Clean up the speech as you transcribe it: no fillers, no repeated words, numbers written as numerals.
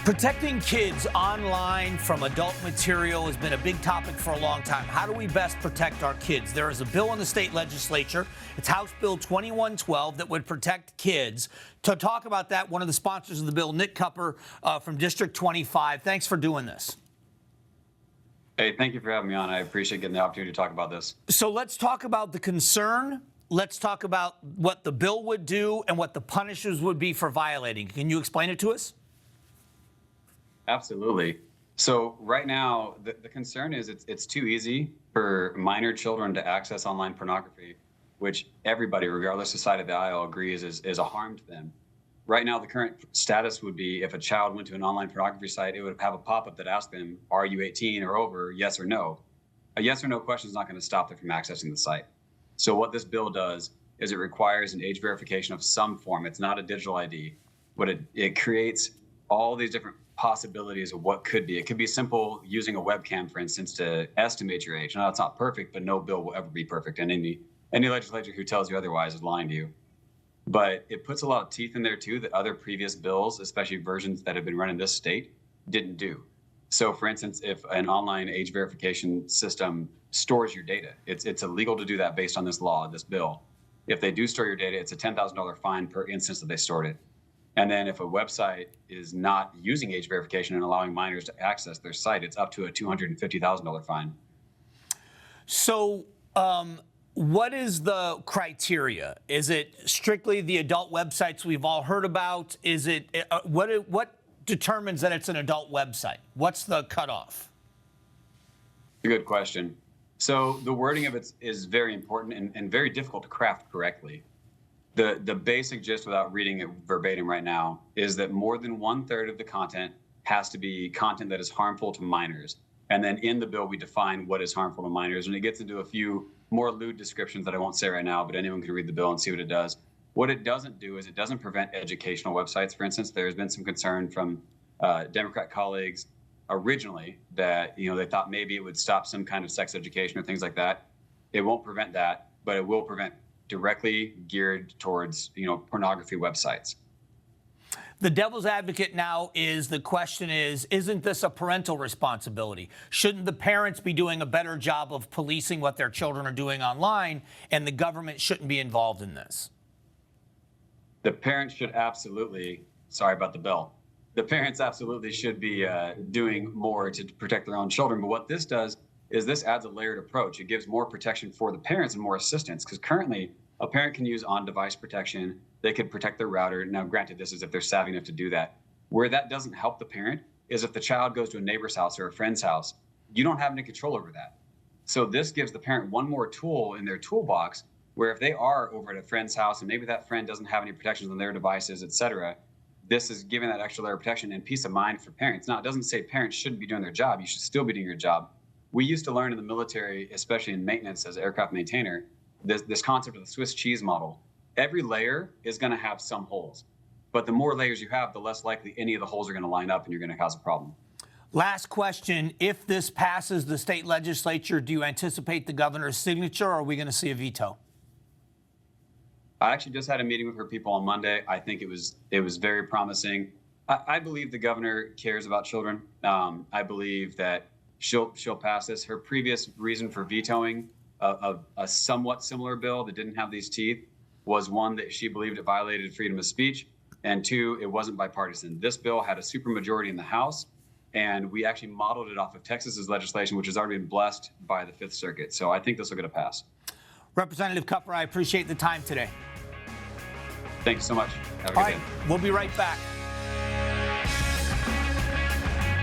Protecting kids online from adult material has been a big topic for a long time. How do we best protect our kids? There is a bill in the state legislature. It's House Bill 2112 that would protect kids. To talk about that, one of the sponsors of the bill, Nick Kupper from District 25. Thanks for doing this. Hey, thank you for having me on. I appreciate getting the opportunity to talk about this. So let's talk about the concern. Let's talk about what the bill would do and what the punishes would be for violating. Can you explain it to us? Absolutely. So right now, the concern is it's too easy for minor children to access online pornography, which everybody, regardless of side of the aisle, agrees is a harm to them. Right now, the current status would be if a child went to an online pornography site, it would have a pop-up that asked them, are you 18 or over, yes or no? A yes or no question is not going to stop them from accessing the site. So what this bill does is it requires an age verification of some form. It's not a digital ID, but it creates all these different possibilities of what could be. It could be simple using a webcam, for instance, to estimate your age. Now, it's not perfect, but no bill will ever be perfect. And any legislature who tells you otherwise is lying to you. But it puts a lot of teeth in there, too, that other previous bills, especially versions that have been run in this state, didn't do. So, for instance, if an online age verification system stores your data, it's illegal to do that based on this law, this bill. If they do store your data, it's a $10,000 fine per instance that they stored it. And then if a website is not using age verification and allowing minors to access their site, it's up to a $250,000 fine. So what is the criteria? Is it strictly the adult websites we've all heard about? Is it what determines that it's an adult website? What's the cutoff? A good question. So the wording of it is very important and very difficult to craft correctly. The basic gist, without reading it verbatim right now, is that more than 1/3 of the content has to be content that is harmful to minors. And then in the bill, we define what is harmful to minors. And it gets into a few more lewd descriptions that I won't say right now, but anyone can read the bill and see what it does. What it doesn't do is it doesn't prevent educational websites. For instance, there's been some concern from Democrat colleagues originally that they thought maybe it would stop some kind of sex education or things like that. It won't prevent that, but it will prevent directly geared towards pornography websites. The devil's advocate now is the question isn't this a parental responsibility? Shouldn't the parents be doing a better job of policing what their children are doing online, and the government shouldn't be involved in this? The parents should absolutely, sorry about the bell. The parents absolutely should be doing more to protect their own children. But what this does is this adds a layered approach. It gives more protection for the parents and more assistance, because currently a parent can use on-device protection. They could protect their router. Now, granted, this is if they're savvy enough to do that. Where that doesn't help the parent is if the child goes to a neighbor's house or a friend's house, you don't have any control over that. So this gives the parent one more tool in their toolbox, where if they are over at a friend's house and maybe that friend doesn't have any protections on their devices, et cetera, this is giving that extra layer of protection and peace of mind for parents. Now, it doesn't say parents shouldn't be doing their job. You should still be doing your job. We used to learn in the military, especially in maintenance as an aircraft maintainer, this concept of the Swiss cheese model. Every layer is going to have some holes, but the more layers you have, the less likely any of the holes are going to line up and you're going to cause a problem. Last question. If this passes the state legislature, do you anticipate the governor's signature, or are we going to see a veto? I actually just had a meeting with her people on Monday. I think it was very promising. I believe the governor cares about children. I believe that she'll pass this. Her previous reason for vetoing a somewhat similar bill that didn't have these teeth was one, that she believed it violated freedom of speech, and two, it wasn't bipartisan. This bill had a supermajority in the House, and we actually modeled it off of Texas's legislation, which has already been blessed by the Fifth Circuit. So I think this will get a pass. Representative Kupper, I appreciate the time today. Thank you so much. Have a good day. We'll be right back.